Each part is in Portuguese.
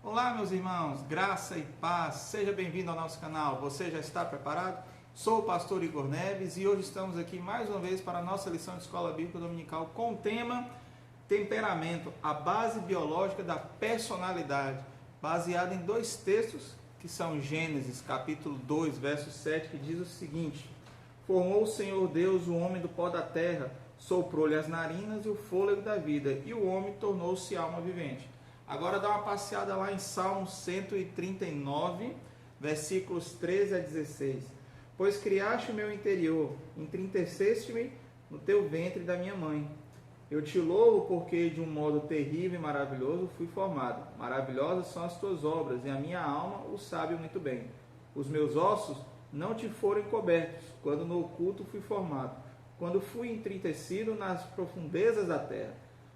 Olá, meus irmãos, graça e paz, seja bem-vindo ao nosso canal. Você já está preparado? Sou o pastor Igor Neves e hoje estamos aqui mais uma vez para a nossa lição de Escola Bíblica Dominical com o tema Temperamento, a base biológica da personalidade, baseado em dois textos que são Gênesis, capítulo 2, verso 7, que diz o seguinte: Formou o Senhor Deus o homem do pó da terra, soprou-lhe as narinas e o fôlego da vida, e o homem tornou-se alma vivente. Agora dá uma passeada lá em Salmo 139, versículos 13 a 16. Pois criaste o meu interior, entristeceste-me no teu ventre da minha mãe. Eu te louvo porque de um modo terrível e maravilhoso fui formado. Maravilhosas são as tuas obras, e a minha alma o sabe muito bem. Os meus ossos não te foram encobertos, quando no oculto fui formado, quando fui entristecido nas profundezas da terra.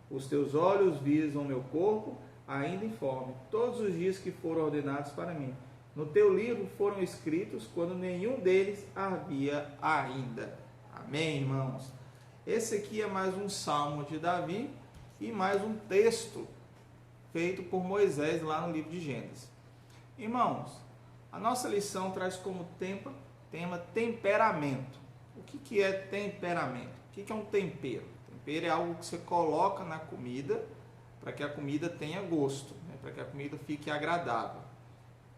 Os teus olhos visam o meu corpo, ainda informe, todos os dias que foram ordenados para mim. No teu livro foram escritos, quando nenhum deles havia ainda. Amém, irmãos? Esse aqui é mais um salmo de Davi e mais um texto feito por Moisés lá no livro de Gênesis. Irmãos, a nossa lição traz como tema temperamento. O que é temperamento? O que é um tempero? Tempero é algo que você coloca na comida para que a comida tenha gosto, né? Para que a comida fique agradável.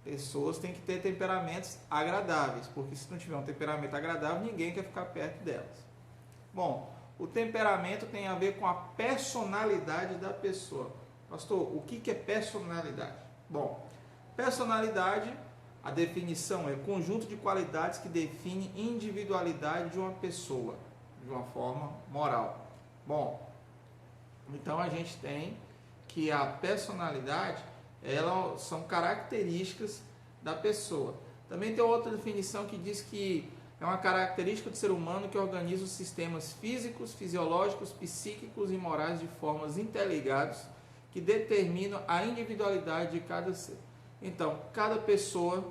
Pessoas têm que ter temperamentos agradáveis, porque se não tiver um temperamento agradável, ninguém quer ficar perto delas. Bom, o temperamento tem a ver com a personalidade da pessoa. Pastor, o que é personalidade? Bom, personalidade, a definição é conjunto de qualidades que define individualidade de uma pessoa, de uma forma moral. Bom, então a gente tem que a personalidade, elas são características da pessoa. Também tem outra definição que diz que é uma característica do ser humano que organiza os sistemas físicos, fisiológicos, psíquicos e morais de formas interligadas que determinam a individualidade de cada ser. Então, cada pessoa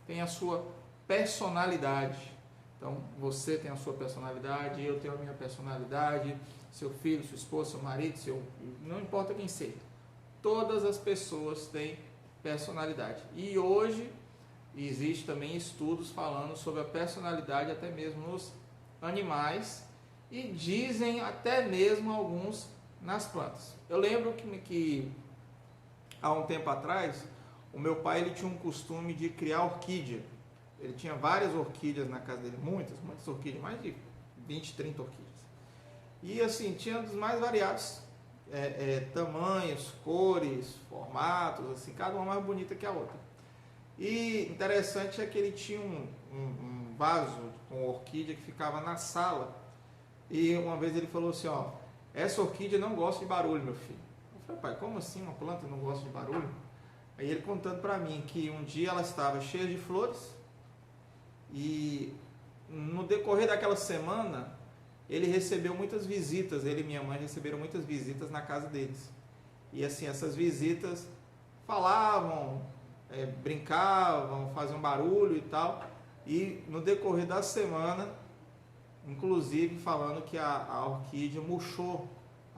tem a sua personalidade. Então, você tem a sua personalidade, eu tenho a minha personalidade, seu filho, sua esposa, seu marido, não importa quem seja. Todas as pessoas têm personalidade. E hoje existe também estudos falando sobre a personalidade até mesmo nos animais e dizem até mesmo alguns nas plantas. Eu lembro que há um tempo atrás, o meu pai ele tinha um costume de criar orquídea. Ele tinha várias orquídeas na casa dele, muitas orquídeas, mais de 20, 30 orquídeas. E assim, tinha dos mais variados tamanhos, cores, formatos, assim, cada uma mais bonita que a outra. E interessante é que ele tinha um vaso com orquídea que ficava na sala. E uma vez ele falou assim, ó, essa orquídea não gosta de barulho, meu filho. Eu falei, pai, como assim uma planta não gosta de barulho? Aí ele contando para mim que um dia ela estava cheia de flores e no decorrer daquela semana ele recebeu muitas visitas, ele e minha mãe receberam muitas visitas na casa deles. E assim, essas visitas falavam, brincavam, faziam barulho e tal. E no decorrer da semana, inclusive falando que a orquídea murchou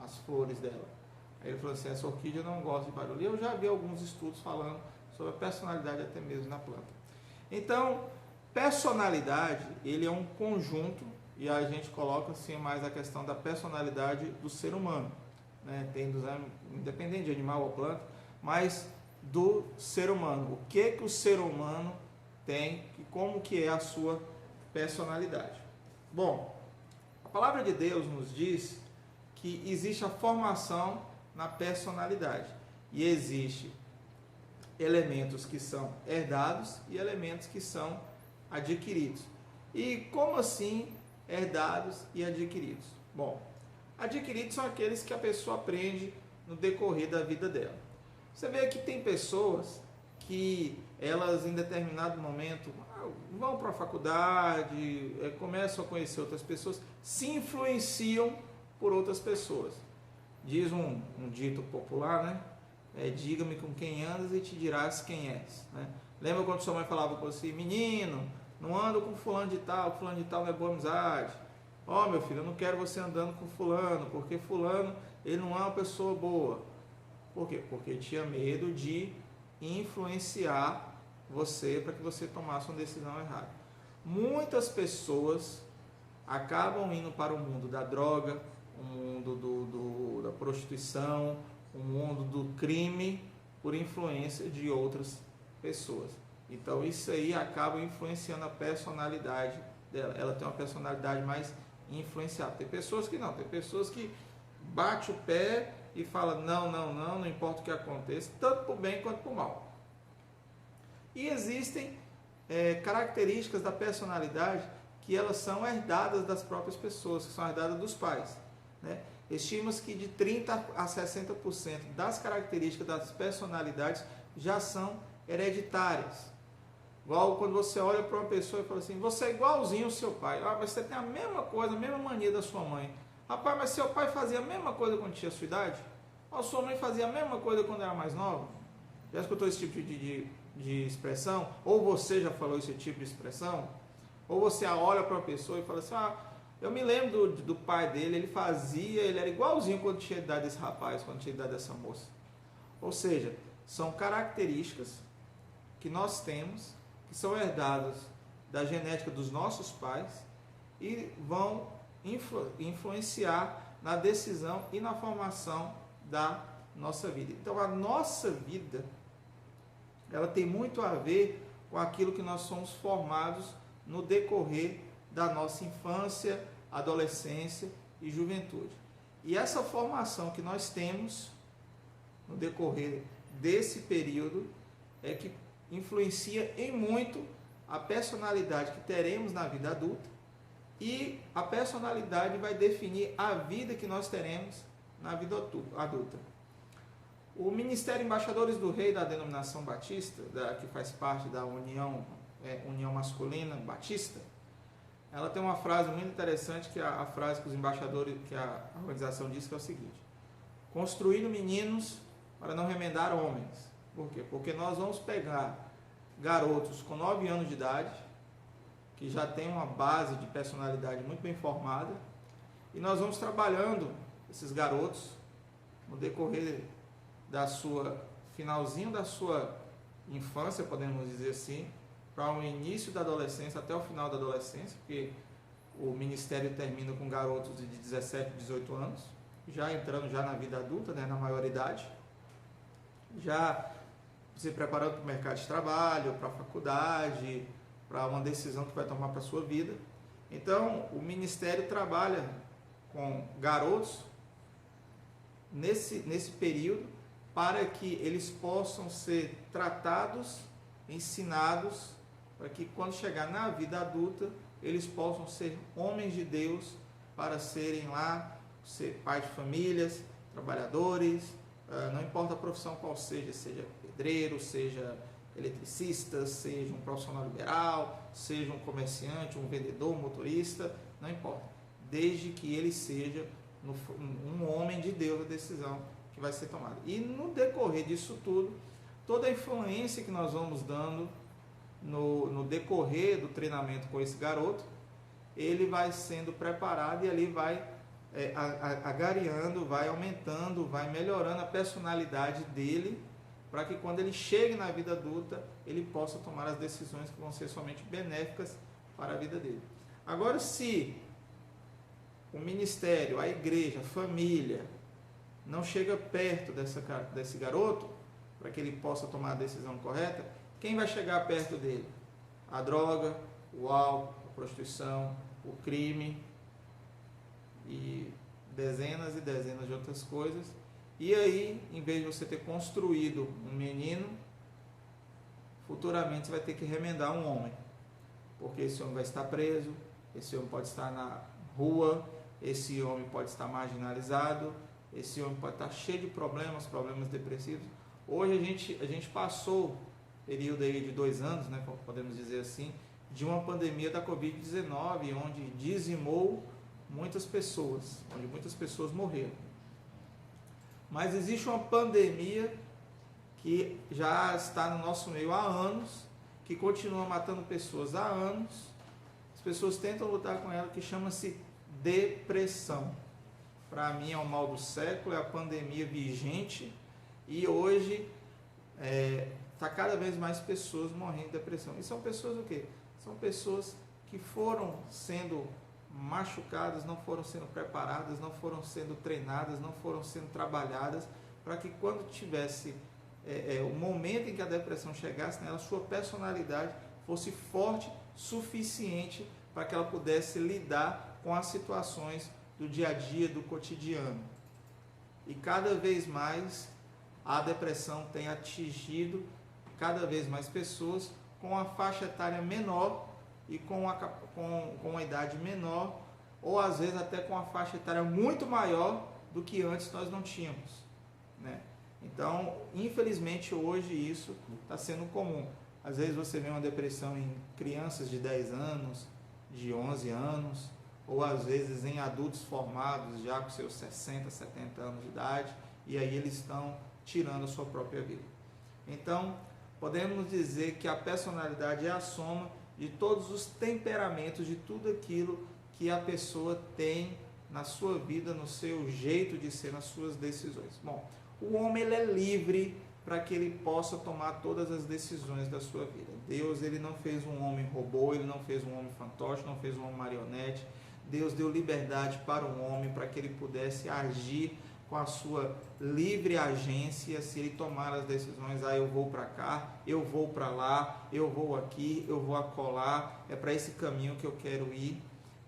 as flores dela. Aí ele falou assim, essa orquídea não gosta de barulho. E eu já vi alguns estudos falando sobre a personalidade até mesmo na planta. Então, personalidade, ele é um conjunto, e a gente coloca assim mais a questão da personalidade do ser humano, né? Tem independente de animal ou planta, mas do ser humano. O que o ser humano tem e como que é a sua personalidade. Bom, a palavra de Deus nos diz que existe a formação na personalidade e existe elementos que são herdados e elementos que são adquiridos. E como assim herdados e adquiridos? Bom, adquiridos são aqueles que a pessoa aprende no decorrer da vida dela. Você vê que tem pessoas que elas em determinado momento vão para a faculdade, começam a conhecer outras pessoas, se influenciam por outras pessoas. Diz um dito popular, né? Diga-me com quem andas e te dirás quem és, né? Lembra quando sua mãe falava com você, menino, não ando com fulano de tal não é boa amizade. Ó, meu filho, eu não quero você andando com fulano, porque fulano, ele não é uma pessoa boa. Por quê? Porque tinha medo de influenciar você para que você tomasse uma decisão errada. Muitas pessoas acabam indo para o mundo da droga, o mundo da prostituição, o mundo do crime, por influência de outras pessoas. Então isso aí acaba influenciando a personalidade dela. Ela tem uma personalidade mais influenciável. Tem pessoas que não, tem pessoas que bate o pé e fala não importa o que aconteça, tanto para o bem quanto para o mal. E existem características da personalidade que elas são herdadas das próprias pessoas, que são herdadas dos pais, né? Estima-se que de 30% a 60% das características das personalidades já são hereditárias. Igual quando você olha para uma pessoa e fala assim, você é igualzinho ao seu pai, você tem a mesma coisa, a mesma mania da sua mãe. Rapaz, mas seu pai fazia a mesma coisa quando tinha a sua idade? Ou sua mãe fazia a mesma coisa quando era mais nova? Já escutou esse tipo de expressão? Ou você já falou esse tipo de expressão? Ou você olha para uma pessoa e fala assim, eu me lembro do pai dele, ele era igualzinho quando tinha a idade desse rapaz, quando tinha a idade dessa moça. Ou seja, são características que nós temos, que são herdadas da genética dos nossos pais e vão influenciar na decisão e na formação da nossa vida. Então a nossa vida, ela tem muito a ver com aquilo que nós somos formados no decorrer da nossa infância, adolescência e juventude. E essa formação que nós temos no decorrer desse período é que influencia em muito a personalidade que teremos na vida adulta, e a personalidade vai definir a vida que nós teremos na vida adulta. O Ministério Embaixadores do Rei da Denominação Batista, que faz parte da União Masculina Batista, ela tem uma frase muito interessante, que é a frase que os embaixadores, que a organização diz, que é o seguinte: construindo meninos para não remendar homens. Por quê? Porque nós vamos pegar garotos com 9 anos de idade, que já tem uma base de personalidade muito bem formada, e nós vamos trabalhando esses garotos no decorrer da finalzinho da sua infância, podemos dizer assim, para o início da adolescência até o final da adolescência, porque o ministério termina com garotos de 17, 18 anos, já entrando já na vida adulta, né, na maioridade, já se preparando para o mercado de trabalho, para a faculdade, para uma decisão que vai tomar para a sua vida. Então, o ministério trabalha com garotos nesse período para que eles possam ser tratados, ensinados, para que quando chegar na vida adulta, eles possam ser homens de Deus, para serem lá, ser pais de famílias, trabalhadores, não importa a profissão qual seja pedreiro, seja eletricista, seja um profissional liberal, seja um comerciante, um vendedor, um motorista, não importa, desde que ele seja um homem de Deus, a decisão que vai ser tomada. E no decorrer disso tudo, toda a influência que nós vamos dando no decorrer do treinamento com esse garoto, ele vai sendo preparado e ali vai agariando, vai aumentando, vai melhorando a personalidade dele, para que quando ele chegue na vida adulta, ele possa tomar as decisões que vão ser somente benéficas para a vida dele. Agora, se o ministério, a igreja, a família, não chega perto desse garoto, para que ele possa tomar a decisão correta, quem vai chegar perto dele? A droga, o álcool, a prostituição, o crime e dezenas e dezenas de outras coisas. E aí, em vez de você ter construído um menino, futuramente você vai ter que remendar um homem, porque esse homem vai estar preso, esse homem pode estar na rua, esse homem pode estar marginalizado, esse homem pode estar cheio de problemas depressivos. Hoje a gente passou período aí de 2 anos, né, podemos dizer assim, de uma pandemia da Covid-19, onde dizimou muitas pessoas, onde muitas pessoas morreram. Mas existe uma pandemia que já está no nosso meio há anos, que continua matando pessoas há anos. As pessoas tentam lutar com ela, que chama-se depressão. Para mim é o mal do século, é a pandemia vigente, e hoje está cada vez mais pessoas morrendo de depressão. E são pessoas o quê? São pessoas que foram sendo machucadas, não foram sendo preparadas, não foram sendo treinadas, não foram sendo trabalhadas, para que quando tivesse o momento em que a depressão chegasse nela, sua personalidade fosse forte, suficiente para que ela pudesse lidar com as situações do dia a dia, do cotidiano. E cada vez mais a depressão tem atingido cada vez mais pessoas com a faixa etária menor e com a idade menor, ou às vezes até com a faixa etária muito maior do que antes nós não tínhamos, né? Então, infelizmente, hoje isso está sendo comum. Às vezes você vê uma depressão em crianças de 10 anos, de 11 anos, ou às vezes em adultos formados já com seus 60, 70 anos de idade, e aí eles estão tirando a sua própria vida. Então, podemos dizer que a personalidade é a soma de todos os temperamentos, de tudo aquilo que a pessoa tem na sua vida, no seu jeito de ser, nas suas decisões. Bom, o homem ele é livre para que ele possa tomar todas as decisões da sua vida. Deus ele não fez um homem robô, ele não fez um homem fantoche, não fez um homem marionete. Deus deu liberdade para o homem para que ele pudesse agir com a sua livre agência, se ele tomar as decisões, eu vou para cá, eu vou para lá, eu vou aqui, eu vou acolá, é para esse caminho que eu quero ir.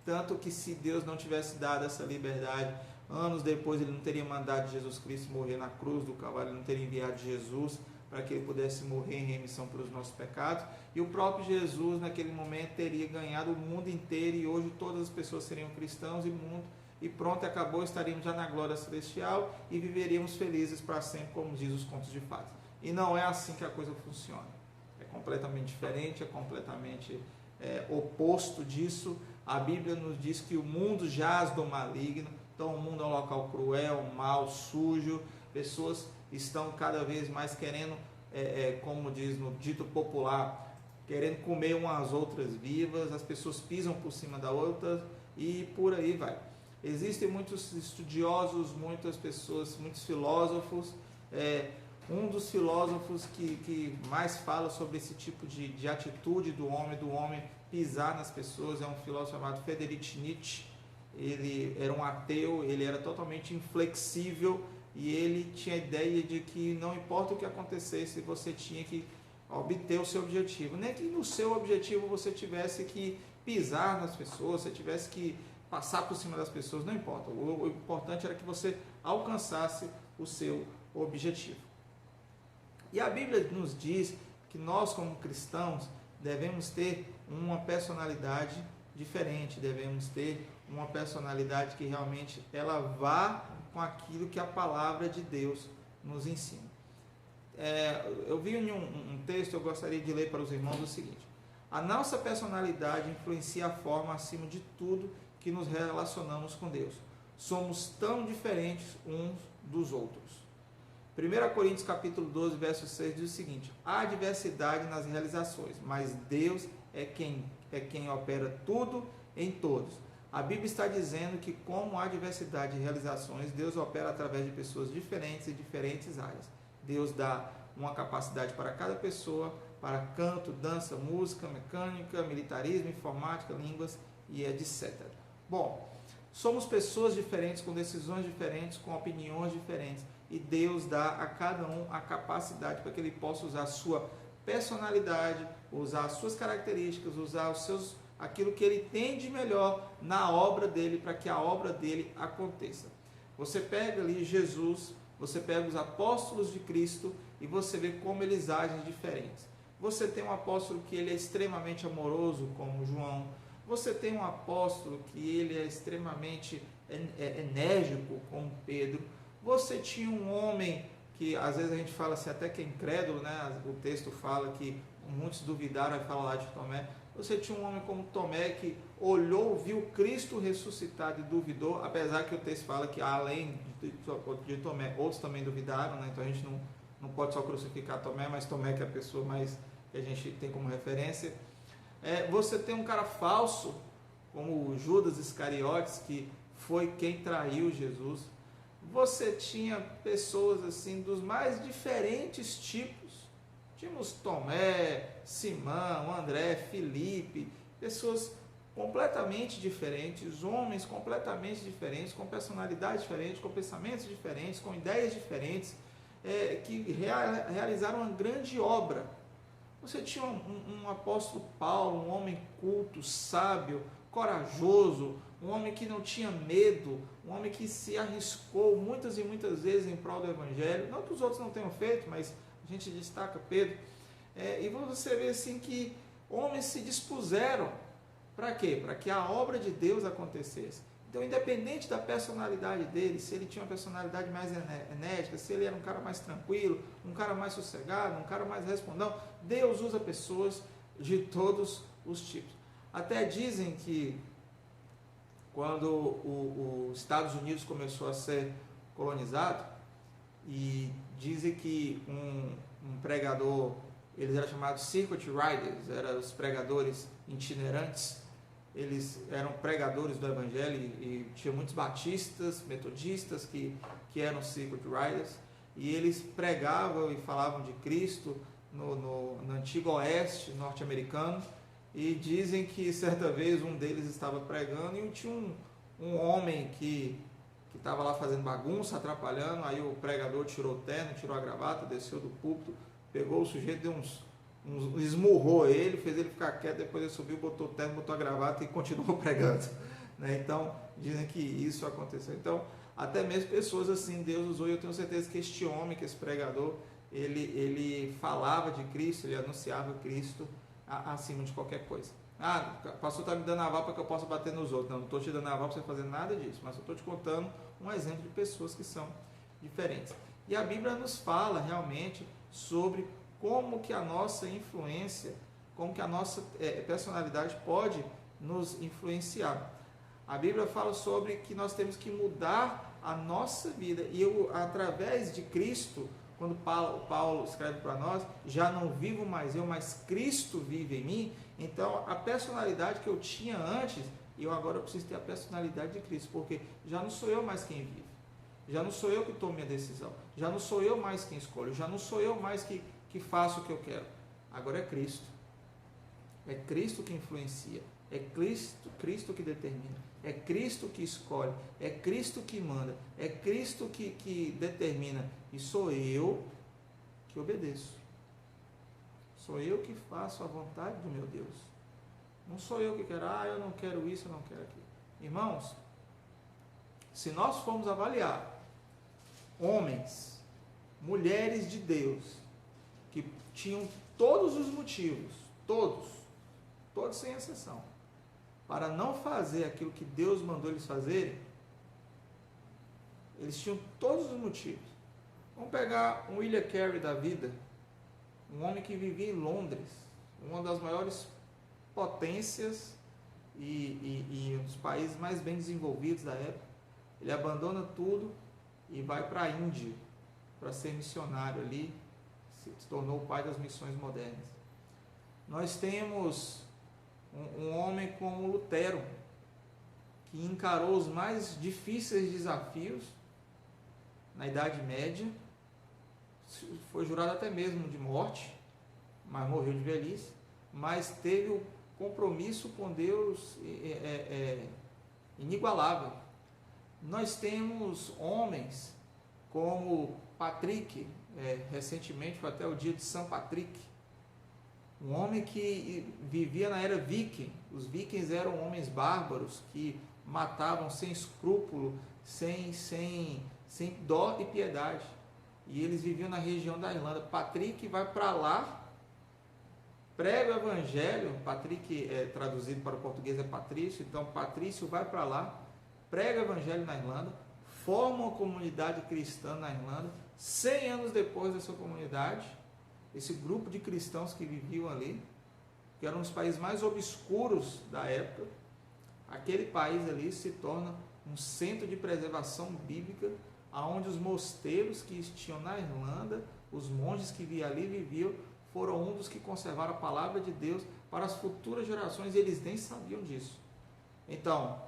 Tanto que se Deus não tivesse dado essa liberdade, anos depois ele não teria mandado Jesus Cristo morrer na cruz do Calvário, ele não teria enviado Jesus para que ele pudesse morrer em remissão pelos nossos pecados, e o próprio Jesus naquele momento teria ganhado o mundo inteiro, e hoje todas as pessoas seriam cristãos e pronto, acabou, estaríamos já na glória celestial e viveríamos felizes para sempre, como diz os contos de fadas. E não é assim que a coisa funciona. É completamente diferente, é completamente oposto disso. A Bíblia nos diz que o mundo jaz do maligno, então o mundo é um local cruel, mau, sujo, pessoas estão cada vez mais querendo, como diz no dito popular, querendo comer umas às outras vivas, as pessoas pisam por cima da outra e por aí vai. Existem muitos estudiosos, muitas pessoas, muitos filósofos. Um dos filósofos que mais fala sobre esse tipo de atitude do homem pisar nas pessoas, é um filósofo chamado Friedrich Nietzsche. Ele era um ateu, ele era totalmente inflexível e ele tinha a ideia de que não importa o que acontecesse, você tinha que obter o seu objetivo. Nem que no seu objetivo você tivesse que pisar nas pessoas, você tivesse que passar por cima das pessoas, não importa. O importante era que você alcançasse o seu objetivo. E a Bíblia nos diz que nós, como cristãos, devemos ter uma personalidade diferente, devemos ter uma personalidade que realmente ela vá com aquilo que a palavra de Deus nos ensina. Eu vi em um texto, eu gostaria de ler para os irmãos o seguinte: a nossa personalidade influencia a forma, acima de tudo, que nos relacionamos com Deus. Somos tão diferentes uns dos outros. 1 Coríntios capítulo 12, verso 6 diz o seguinte: há diversidade nas realizações, mas Deus é quem opera tudo em todos. A Bíblia está dizendo que, como há diversidade de realizações, Deus opera através de pessoas diferentes e diferentes áreas. Deus dá uma capacidade para cada pessoa, para canto, dança, música, mecânica, militarismo, informática, línguas e etc. Bom, somos pessoas diferentes, com decisões diferentes, com opiniões diferentes, e Deus dá a cada um a capacidade para que ele possa usar a sua personalidade, usar as suas características, usar aquilo que ele tem de melhor na obra dele, para que a obra dele aconteça. Você pega ali Jesus, você pega os apóstolos de Cristo e você vê como eles agem diferentes. Você tem um apóstolo que ele é extremamente amoroso, como João. Você tem um apóstolo que ele é extremamente enérgico, como Pedro. Você tinha um homem que, às vezes a gente fala assim, até que é incrédulo, né? O texto fala que muitos duvidaram, vai falar lá de Tomé. Você tinha um homem como Tomé que olhou, viu Cristo ressuscitado e duvidou, apesar que o texto fala que além de Tomé, outros também duvidaram, né? Então a gente não pode só crucificar Tomé, mas Tomé que é a pessoa mais que a gente tem como referência. Você tem um cara falso, como Judas Iscariotes, que foi quem traiu Jesus. Você tinha pessoas assim dos mais diferentes tipos Tínhamos Tomé, Simão, André, Filipe, pessoas completamente diferentes, homens completamente diferentes, com personalidades diferentes, com pensamentos diferentes, com ideias diferentes, que realizaram uma grande obra. Você tinha um apóstolo Paulo, um homem culto, sábio, corajoso, um homem que não tinha medo, um homem que se arriscou muitas e muitas vezes em prol do Evangelho. Não que os outros não tenham feito, mas a gente destaca Pedro. E você vê assim que homens se dispuseram para quê? Para que a obra de Deus acontecesse. Então, independente da personalidade dele, se ele tinha uma personalidade mais enérgica, se ele era um cara mais tranquilo, um cara mais sossegado, um cara mais respondão, Deus usa pessoas de todos os tipos. Até dizem que quando os Estados Unidos começou a ser colonizado, e dizem que um pregador, eles eram chamados circuit riders, eram os pregadores itinerantes. Eles eram pregadores do Evangelho e tinha muitos batistas, metodistas que eram circuit riders, e eles pregavam e falavam de Cristo no antigo oeste norte-americano. E dizem que certa vez um deles estava pregando e tinha um homem que estava lá fazendo bagunça, atrapalhando. Aí o pregador tirou o terno, tirou a gravata, desceu do púlpito, pegou o sujeito, deu esmurrou ele, fez ele ficar quieto, depois ele subiu, botou o terno, botou a gravata e continuou pregando. Então, dizem que isso aconteceu. Então, até mesmo pessoas assim, Deus usou, e eu tenho certeza que este homem, que esse pregador, ele falava de Cristo, ele anunciava Cristo acima de qualquer coisa. O pastor está me dando aval para que eu possa bater nos outros. Não estou te dando aval para você fazer nada disso, mas eu estou te contando um exemplo de pessoas que são diferentes. E a Bíblia nos fala realmente sobre como que a nossa influência, como que a nossa personalidade pode nos influenciar. A Bíblia fala sobre que nós temos que mudar a nossa vida, e através de Cristo, quando Paulo escreve para nós, já não vivo mais eu, mas Cristo vive em mim. Então, a personalidade que eu tinha antes, agora preciso ter a personalidade de Cristo, porque já não sou eu mais quem vive, já não sou eu que tomo minha decisão, já não sou eu mais quem escolho, já não sou eu mais que faço o que eu quero. Agora é Cristo. É Cristo que influencia, é Cristo que determina, é Cristo que escolhe, é Cristo que manda, é Cristo que determina, e sou eu que obedeço. Sou eu que faço a vontade do meu Deus. Não sou eu que quero, eu não quero isso, eu não quero aquilo. Irmãos, se nós formos avaliar homens, mulheres de Deus, que tinham todos os motivos, todos sem exceção, para não fazer aquilo que Deus mandou eles fazerem, eles tinham todos os motivos. Vamos pegar um William Carey da vida, um homem que vivia em Londres, uma das maiores potências e um dos países mais bem desenvolvidos da época. Ele abandona tudo e vai para a Índia para ser missionário ali, se tornou o pai das missões modernas. Nós temos um homem como Lutero, que encarou os mais difíceis desafios na Idade Média, foi jurado até mesmo de morte, mas morreu de velhice, mas teve o compromisso com Deus inigualável. Nós temos homens como Patrick, recentemente foi até o dia de São Patrick, um homem que vivia na era viking. Os vikings eram homens bárbaros que matavam sem escrúpulo, sem dó e piedade, e eles viviam na região da Irlanda. Patrick vai para lá, prega o evangelho. Patrick, traduzido para o português, é Patrício. Então Patrício vai para lá, prega o evangelho na Irlanda, forma uma comunidade cristã na Irlanda. 100 anos depois dessa comunidade, esse grupo de cristãos que viviam ali, que eram os países mais obscuros da época, aquele país ali se torna um centro de preservação bíblica, onde os mosteiros que tinham na Irlanda, os monges que ali viviam, foram um dos que conservaram a palavra de Deus para as futuras gerações, e eles nem sabiam disso. Então,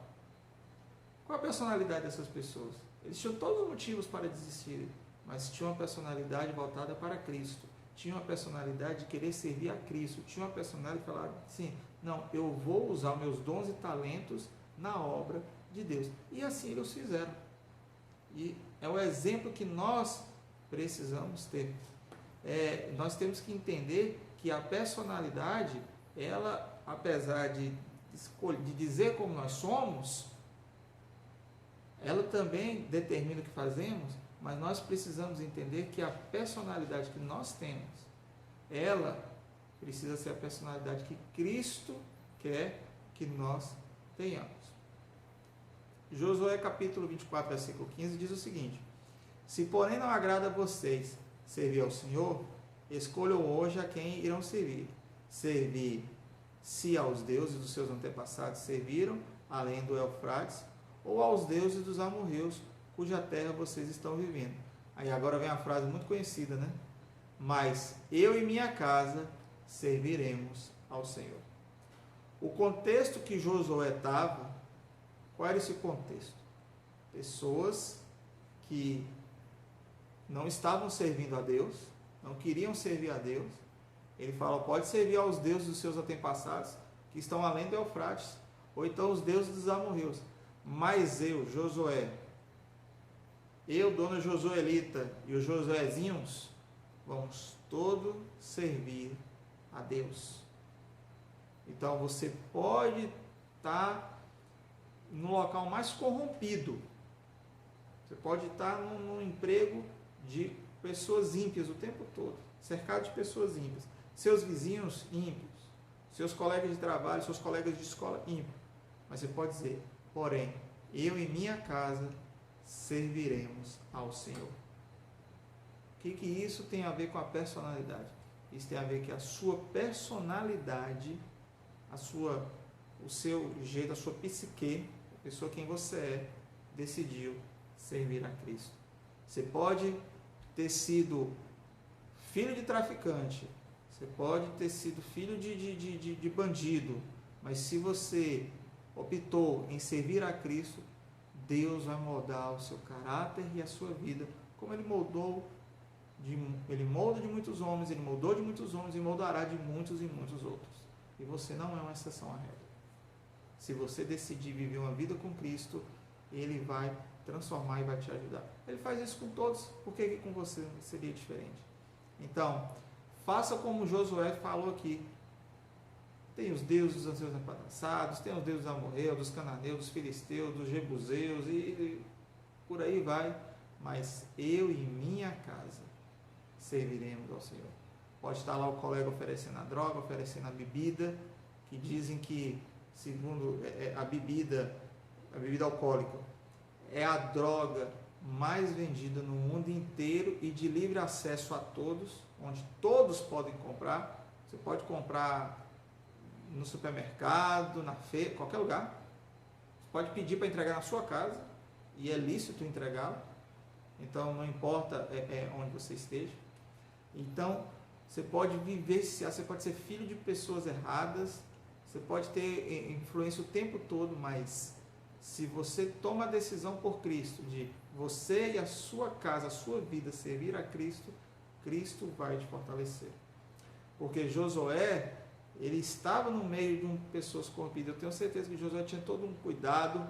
qual a personalidade dessas pessoas? Eles tinham todos os motivos para desistirem, mas tinham uma personalidade voltada para Cristo. tinha uma personalidade de querer servir a Cristo, tinha uma personalidade de falar assim, não, eu vou usar meus dons e talentos na obra de Deus. E assim eles fizeram. E é o exemplo que nós precisamos ter. Nós temos que entender que a personalidade, ela, apesar de dizer como nós somos, ela também determina o que fazemos, mas nós precisamos entender que a personalidade que nós temos, ela precisa ser a personalidade que Cristo quer que nós tenhamos. Josué capítulo 24, versículo 15 diz o seguinte: se porém não agrada a vocês servir ao Senhor, escolham hoje a quem irão servir. Servir-se aos deuses dos seus antepassados serviram, além do Eufrates, ou aos deuses dos amorreus, cuja terra vocês estão vivendo. Aí agora vem a frase muito conhecida, né? Mas eu e minha casa serviremos ao Senhor. O contexto que Josué estava, qual era esse contexto? Pessoas que não estavam servindo a Deus, não queriam servir a Deus. Ele fala, pode servir aos deuses dos seus antepassados, que estão além do Eufrates, ou então os deuses dos amorreus. Mas eu, Josué, dona Josuelita e os Josuezinhos, vamos todos servir a Deus. Então você pode estar no local mais corrompido. Você pode estar num emprego de pessoas ímpias o tempo todo, cercado de pessoas ímpias. Seus vizinhos ímpios, seus colegas de trabalho, seus colegas de escola ímpios. Mas você pode dizer, porém, eu e minha casa serviremos ao Senhor. O que isso tem a ver com a personalidade? Isso tem a ver que a sua personalidade, o seu jeito, a sua psique, a pessoa quem você é, decidiu servir a Cristo. Você pode ter sido filho de traficante, você pode ter sido filho de bandido, mas se você optou em servir a Cristo, Deus vai moldar o seu caráter e a sua vida, como Ele molda de muitos homens, Ele moldou de muitos homens e moldará de muitos e muitos outros. E você não é uma exceção à regra. Se você decidir viver uma vida com Cristo, Ele vai transformar e vai te ajudar. Ele faz isso com todos, por que com você seria diferente? Então, faça como Josué falou aqui. Tem os deuses dos seus antepassados, tem os deuses dos amorreus, dos cananeus, dos filisteus, dos jebuseus e por aí vai. Mas eu e minha casa serviremos ao Senhor. Pode estar lá o colega oferecendo a droga, oferecendo a bebida, que dizem que, segundo a bebida alcoólica, é a droga mais vendida no mundo inteiro e de livre acesso a todos, onde todos podem comprar. Você pode comprar no supermercado, na feira, qualquer lugar. Você pode pedir para entregar na sua casa e é lícito entregá-lo. Então não importa onde você esteja. Então você pode vivenciar, você pode ser filho de pessoas erradas, você pode ter influência o tempo todo, mas se você toma a decisão por Cristo de você e a sua casa, a sua vida servir a Cristo, Cristo vai te fortalecer. Porque Josué, ele estava no meio de pessoas corrompidas. Eu tenho certeza que Josué tinha todo um cuidado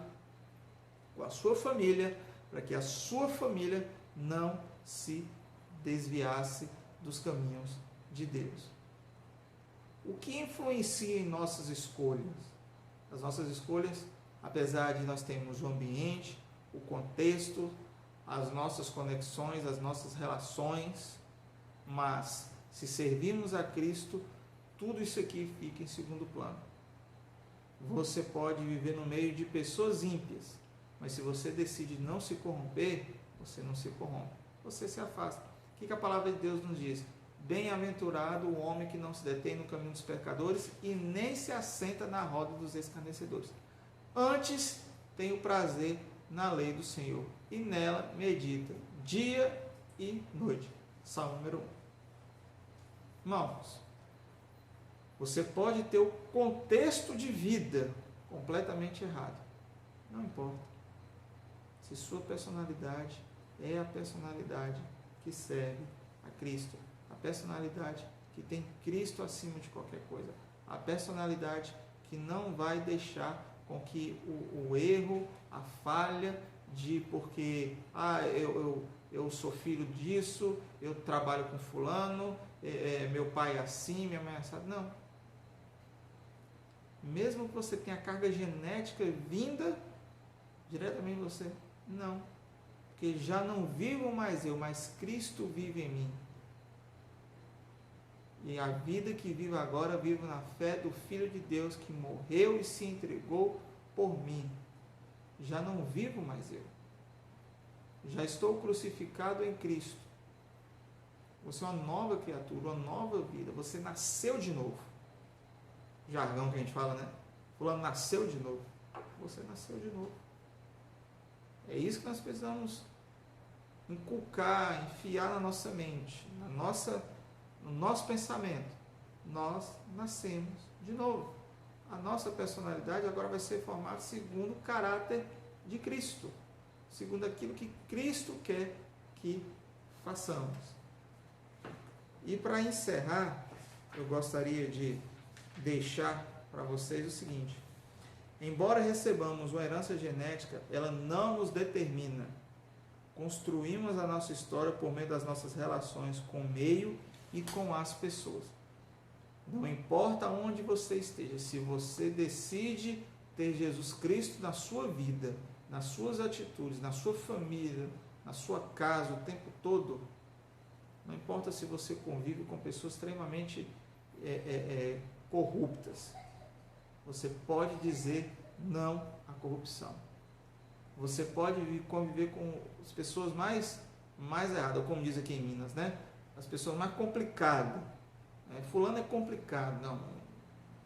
com a sua família, para que a sua família não se desviasse dos caminhos de Deus. O que influencia em nossas escolhas? As nossas escolhas, apesar de nós termos o ambiente, o contexto, as nossas conexões, as nossas relações, mas se servirmos a Cristo, tudo isso aqui fica em segundo plano. Você pode viver no meio de pessoas ímpias, mas se você decide não se corromper, você não se corrompe, você se afasta. O que a palavra de Deus nos diz? Bem-aventurado o homem que não se detém no caminho dos pecadores e nem se assenta na roda dos escarnecedores. Antes tem o prazer na lei do Senhor e nela medita dia e noite. Salmo número 1. Irmãos, você pode ter o contexto de vida completamente errado. Não importa. Se sua personalidade é a personalidade que serve a Cristo. A personalidade que tem Cristo acima de qualquer coisa. A personalidade que não vai deixar com que o erro, a falha de porque eu sou filho disso, eu trabalho com fulano, meu pai é assim, minha mãe é assim. Não. Mesmo que você tenha carga genética vinda diretamente de você, não. Porque já não vivo mais eu, mas Cristo vive em mim. E a vida que vivo agora, vivo na fé do Filho de Deus que morreu e se entregou por mim. Já não vivo mais eu. Já estou crucificado em Cristo. Você é uma nova criatura, uma nova vida. Você nasceu de novo. Jargão que a gente fala, né? Fulano nasceu de novo. Você nasceu de novo. É isso que nós precisamos inculcar, enfiar na nossa mente, no nosso pensamento. Nós nascemos de novo. A nossa personalidade agora vai ser formada segundo o caráter de Cristo, segundo aquilo que Cristo quer que façamos. E para encerrar, eu gostaria de deixar para vocês o seguinte: embora recebamos uma herança genética, ela não nos determina. Construímos a nossa história por meio das nossas relações com o meio e com as pessoas. Não importa onde você esteja, se você decide ter Jesus Cristo na sua vida, nas suas atitudes, na sua família, na sua casa o tempo todo, não importa se você convive com pessoas extremamente corruptas, você pode dizer não à corrupção. Você pode conviver com as pessoas mais erradas, como diz aqui em Minas, né? As pessoas mais complicadas. Fulano é complicado. Não,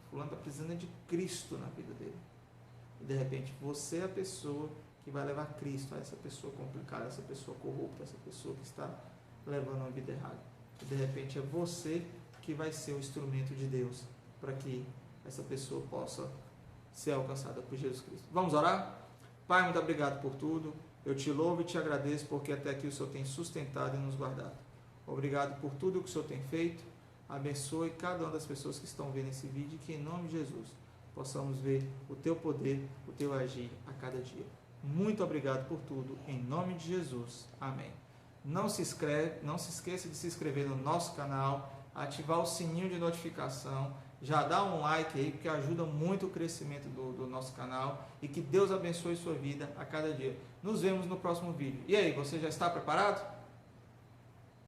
fulano está precisando de Cristo na vida dele. E de repente você é a pessoa que vai levar Cristo a essa pessoa complicada, essa pessoa corrupta, essa pessoa que está levando uma vida errada. E de repente é você que vai ser o instrumento de Deus para que essa pessoa possa ser alcançada por Jesus Cristo. Vamos orar? Pai, muito obrigado por tudo. Eu te louvo e te agradeço porque até aqui o Senhor tem sustentado e nos guardado. Obrigado por tudo que o Senhor tem feito. Abençoe cada uma das pessoas que estão vendo esse vídeo e que em nome de Jesus possamos ver o teu poder, o teu agir a cada dia. Muito obrigado por tudo. Em nome de Jesus. Amém. Não se esqueça de se inscrever no nosso canal, ativar o sininho de notificação, já dá um like aí, porque ajuda muito o crescimento do nosso canal, e que Deus abençoe sua vida a cada dia. Nos vemos no próximo vídeo. E aí, você já está preparado?